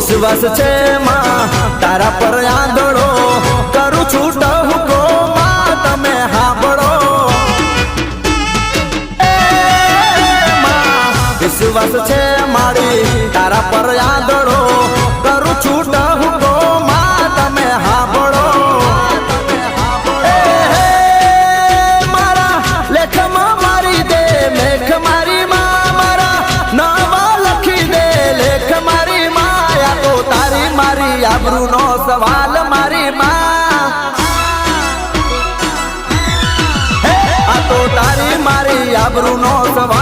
વિશ્વાસ છે માં તારા પર આંધળો કરું છું ટહુકો માં તમે હાંભળો વિશ્વાસ છે મારી તારા પર આંધળો કરું છું ટહુકો માં તમે હાંભળો મારા લેખમાં મારી દે મેખ મારી માં મારા નાવા લખી દે લેખ મારી માં આ તો તારી મારી આબરૂનો સવાલ મારી માં આ તો તારી મારી આબરૂનો સવાલ